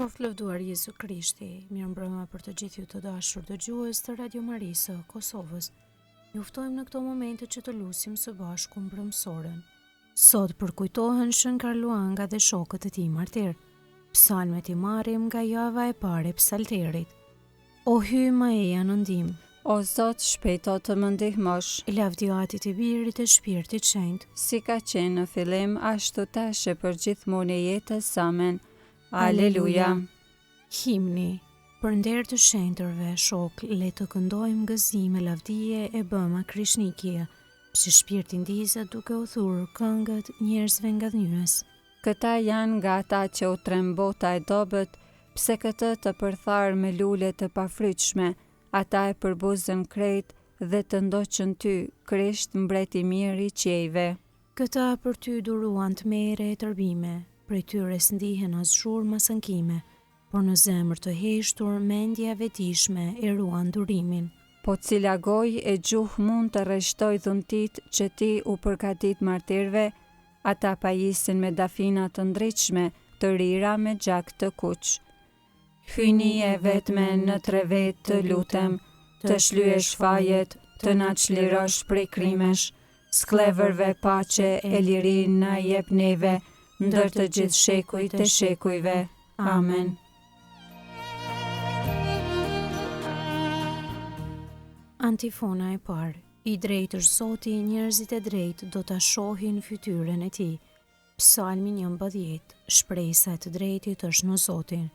Qoftë lëvduar Jezu Krishti, mirëmbrëma për të gjithë ju të dashur dëgjues të Radio Marisë Kosovës. Ju ftojmë në këto momente që të lusim së bashku mbrëmsorën. Sot përkujtohen Shën Karluanga dhe shokët e tij martir. Psalmet i marrim nga java e parë e psalterit. O hyj Maja në ndihmë, O Zot, shpejto të më ndihmosh, i lavdiatit i birit e shpirtit shenjtë. si ka qenë në fillim, ashtu tash e për gjithmonë e jetës. Amen. Aleluja. Himni. Për nder të shenjtërve, shok, le të këndojmë gëzime lavdije e bëma Krishnikie, pse shpirti ndizet duke u thurë këngët njerëzve nga dhënjues. Këta janë nga ata që u trembota e dobët, pse këtë të përtharë me lule të pafryqshme, ata e përbuzën krejt dhe të ndoqën ty, Krisht mbreti mirë i qiejve. Këta për ty duruan të mere e tërbime, prej tyre s'ndihen as zhurmë as ankime, por në zemër të heshtur mendja vetishme e ruan durimin. Po cila gojë e gjuhë mund të rreshtoj dhuntit që ti u përkatit martirve, ata pajisin me dafina të ndritshme, të rira me gjak të kuq. Hyni e vetme në trevet të lutem, të shlyesh fajet, të na çlirosh prej krimesh, sklevërve paqe e liri na jep neve, ndër të gjithë shekujt e shekujve. Amen. Antifona e parë. I drejtë është Zoti, njerëzit e drejtë do ta shohin fytyrën e tij. Psalmi 11. Shpresa e të drejtit është në Zotin.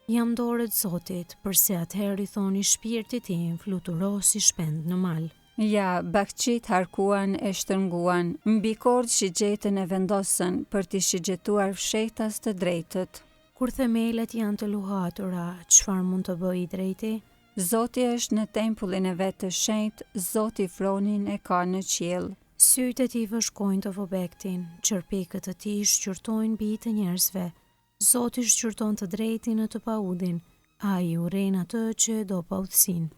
Jam dorët Zotit, përse atëherë i thoni shpirtit tim, fluturo si shpend në mal. Ja, bakqit harkuan e shtërnguan, mbi kord shigjetën e vendosën për t'i shigjetuar fshetas të drejtët. Kur themelet janë të luhatura, çfarë mund të bëjë i drejti? Zoti është në tempullin e vetë të shenjtë, Zoti fronin e ka në qiell. Sytë e tij vëshkojnë të vobektin, çerpikët e tij shqyrtojnë bijtë të njerëzve. Zoti shqyrton të drejtin e të paudin, ai urren atë që e do paudhsin.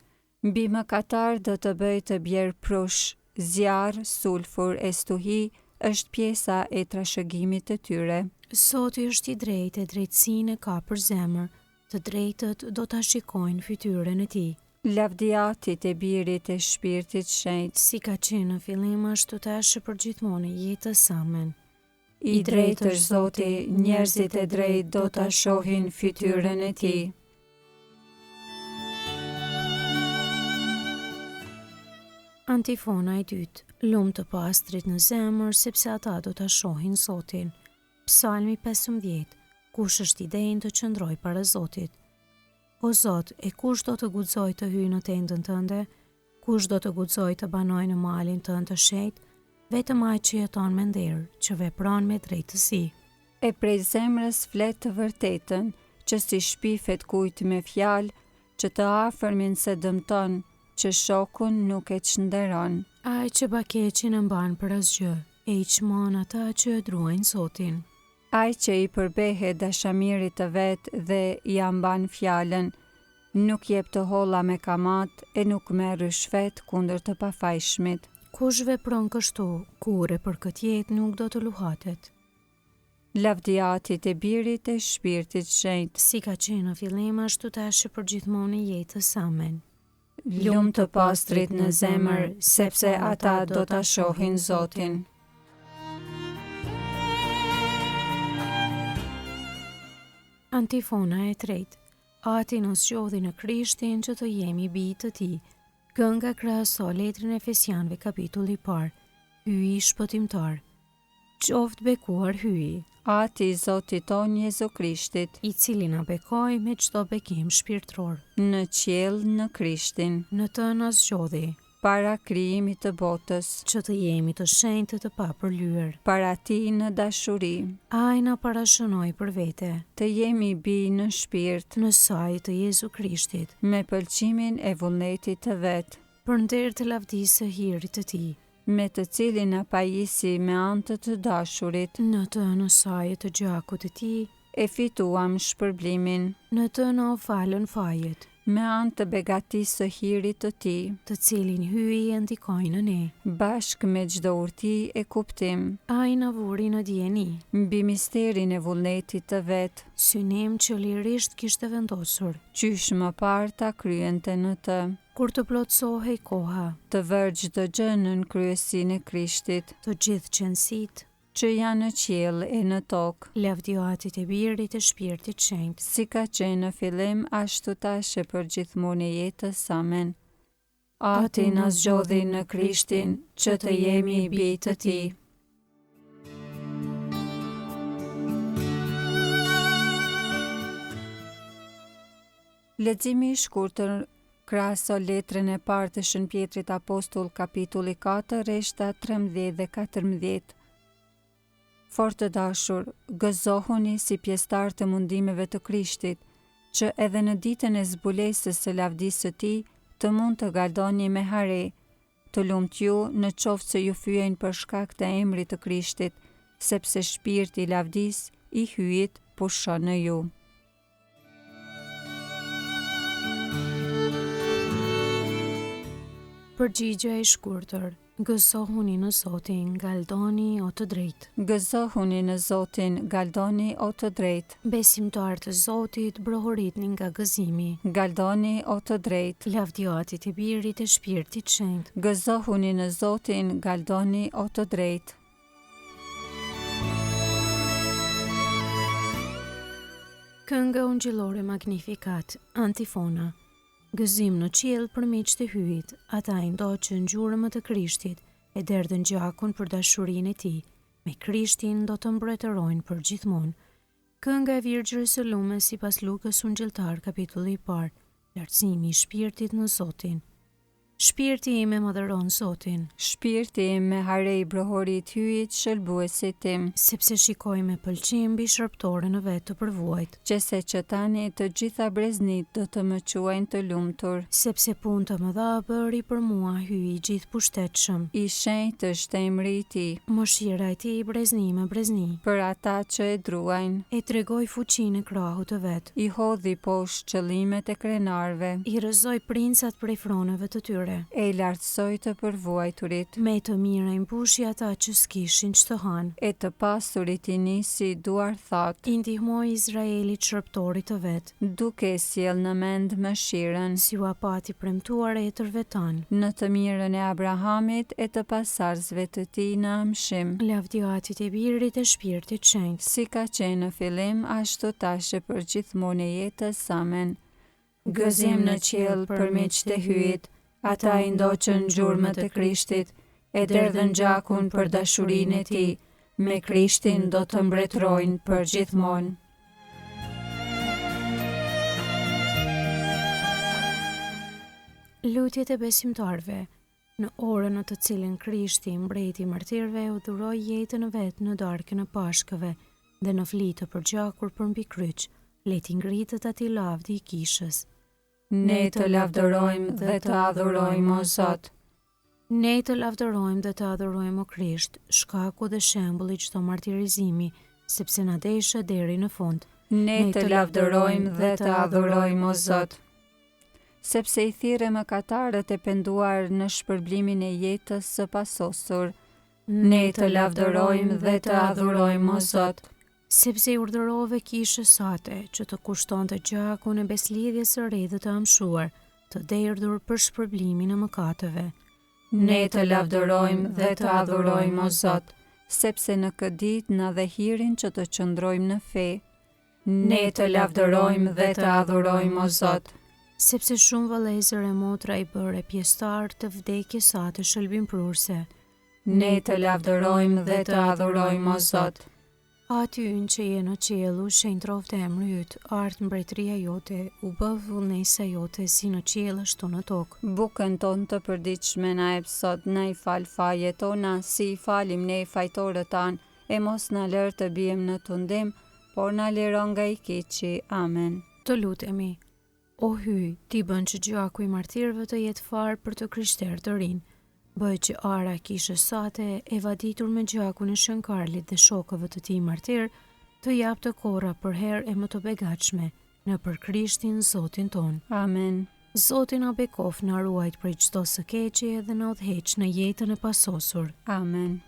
Mbi mëkatar do të bëj të bjerë prush, zjarr, sulfur e stuhi është pjesa e trashëgimit të tyre. Zoti është i drejtë, e drejtësinë ka për zemër, të drejtët do ta shikojnë fytyrën e tij. Lavdiatit e birit e shpirtit shenjtë, Si ka qenë në fillim ashtu tash e përgjithmonë e jetës. Amen. i drejtë është Zoti, njerëzit e drejtë do ta shohin fytyrën e tij. Antifona e dytë. Lumë të pastrit në zemër, sepse ata do ta shohin Zotin. Psalmi 15. Kush është i denjë të qëndroj para Zotit? O Zot, e kush do të guxojë të hyjë në tendën tënde? Kush do të guxojë të banojë në malin tënd të shenjtë? Vetëm ai që jeton me nder, që vepron me drejtësi. E prej zemrës flet të vërtetën, që si shpifet kujt me fjalë, që të afërmin se dëmton, që shokun nuk e çnderon. Ai që bakeqin e mban për asgjë, e i çmon ata që e druajnë Zotin. Ai që i përbehet dashamirit të vet dhe i amban fjalën, nuk jep të holla me kamat e nuk merr rishfet kundër të pafajshmit. Kush vepron kështu, kurrë për këtë jetë nuk do të luhatet. Lavdiatit e birit e shpirtit shenjtë, Si ka qenë në fillim ashtu tash e përgjithmonë e jetës. Amen. lumë të pastrit në zemër, sepse ata do ta shohin Zotin. Antifona e tretë. Ati në zgjodhi në Krishtin që të jemi bijtë të tij. Kënga krahaso letrën e Efesianëve kapitulli i parë. Hyj shpëtimtar. Qoftë bekuar hyj, Ati i Zotit ton Jezu Krishtit, i cili na bekoi me çdo bekim shpirtëror. në qiell në Krishtin, Në të na zgjodhi, para krijimit të botës, që të jemi të shenjtë të papërlyer. para ti në dashuri, Ai na parashënoi për vete, të jemi bij në shpirt, në saj të Jezu Krishtit, me pëlqimin e vullnetit të vet, për nder të lavdisë së hirit të tij. me të cilin na pajisi me anë të dashurit, Në të në saj të gjakut të tij, e fituam shpërblimin, në të na u falën fajet, me anë të begatisë së hirit të tij, të cilin hyi e ndikoi në ne. bashkë me çdo urti e kuptim, Ai na vuri në dieni, mbi misterin e vullnetit të vet, synim që lirisht kishte vendosur, qysh më parë ta kryente në të, kur të plotësohej koha, të vërë çdo gjë nën kryesinë e Krishtit, të gjithë qenësit, që janë në qiell e në tokë, lavdjatit e Birit e Shpirtit Shenjtë, si ka qenë në fillim, ashtu tash e për gjithmonë e jetës. Amen. Ati na zgjodhi në Krishtin, që të jemi bij të tij. Leximi i shkurtër krahaso letrën e parë të Shën Pjetrit Apostull, kapitulli 4, rreshta 13 dhe 14. Fort të dashur, gëzohuni si pjesëtar të mundimeve të Krishtit, që edhe në ditën e zbulesës së lavdisë së tij të mund të galdoni me hare. Të lumt ju në qoftë se ju fyejnë për shkak të emrit të Krishtit, sepse shpirti i lavdisë i hyjit pushon në ju. Përgjigja e shkurtër. Gëzohuni në Zotin, ngaldoni o të drejtë. Gëzohuni në Zotin, ngaldoni o të drejtë. Besimtar të Zotit, brohoritni nga gëzimi. Ngaldoni o të drejtë. Lavdjatit e Birit e Shpirtit Shenjtë. Gëzohuni në Zotin, ngaldoni o të drejtë. Kënga ungjillore Magnificat, antifona. Gëzim në qiell përmeq të hyjit, ata i ndoqën gjurmët e Krishtit e derdhën gjakun për dashurinë e tij. Me Krishtin do të mbretërojnë për gjithmonë. Kënga e Virgjës së Lume sipas Lukës Ungjilltar, kapitulli i parë. Lartësimi i shpirtit në Zotin. Shpirti im e madhëron Zotin, Shpirti im me hare i brohorit hyjit shëlbuesit tim, sepse shikoj me pëlqim mbi shërptorën e vet të përvuajt, qese që tani të gjitha breznit do të më quajnë të lumtur. sepse punë të mëdha bëri për mua hyi i gjithë pushtetshëm. I shenjtë është emri i tij, Mëshira e tij brezni me brezni, për ata që e druajnë. e tregoi fuqinë e krahut të vet. I hodhi poshtë qëllimet e krenarve, I rrëzoi princat prej fronëve të tyre. e i lartësoj të përvuajturit, Me të mira i mbushi ata që s'kishin ç'të hanë. e të pasurit i nisi duar thot, I ndihmoi Izraelit shërptorit të vet, duke sjell në mend mëshirën, si u apati premtuar etërve tanë. në të mirën e Abrahamit e të pasarzve të tij në amshim, Lavdjatit e Birit e Shpirtit Shenjtë. si ka qenë në fillim, ashtu tash e për gjithmonë e jetës. Amen. Gëzim në qiell përmeq të hyjit, ata i ndoqën gjurmët e Krishtit, e derdhën gjakun për dashurinë e tij, me Krishtin do të mbretërojnë për gjithmonë. Lutjet e besimtarve. Në orën në të cilën Krishti, mbreti i martirëve, u dhuroi jetën e vet në darkën e Pashkëve dhe në flitë të përgjakur për mbi kryq, leti ngritet atij lavdi i kishës. Ne të lavdërojmë dhe të adhurojmë o Zot. Ne të lavdërojmë dhe të adhurojmë o Krisht, shkaku dhe shembulli i çdo martirizimi, sepse na deshe deri në fund. Ne të lavdërojmë dhe të adhurojmë o Zot. Sepse i thirrë mëkatarët e penduar në shpërblimin e jetës së pasosur. Ne të lavdërojmë dhe të adhurojmë o Zot. Sepse i urdhërove kishës sate që të kushtonte gjakun e beslidhjes së re dhe të amshuar, të derdhur për shpërblimin e mëkateve. Ne të lavdërojmë dhe të adhurojmë o Zot, sepse në këtë ditë na dhe hirin që të qëndrojmë në fe. Ne të lavdërojmë dhe të adhurojmë o Zot, sepse shumë vëllezër e motra i bëre pjesëtar të vdekjes sate shëlbimprurse. Ne të lavdërojmë dhe të adhurojmë o Zot. Aty ynë që je në qiellu, shenjtroft emri yt, art mbretëria jote, u bë vullnesa jote si në qiell ashtu në tokë. Bukën tonë të përditshme na jep sot, na i fal fajet tona, si i falim ne fajtorët tanë, e mos na lër të bijem në tundim, por na liron nga i keqi. Amen. Të lutemi. O hyj, ti bën që gjaku i martirëve të jetë far për të krishterë të rinë. Bëj që ara kishës sate e vaditur me gjakun e Shën Karlit dhe shokëve të tij martir, të jap të korra për herë e më të begatshme, në për Krishtin Zotin ton. Amen. Zoti na bekof na ruajt prej çdo së keqi dhe na udhëheq në jetën e pasosur. Amen.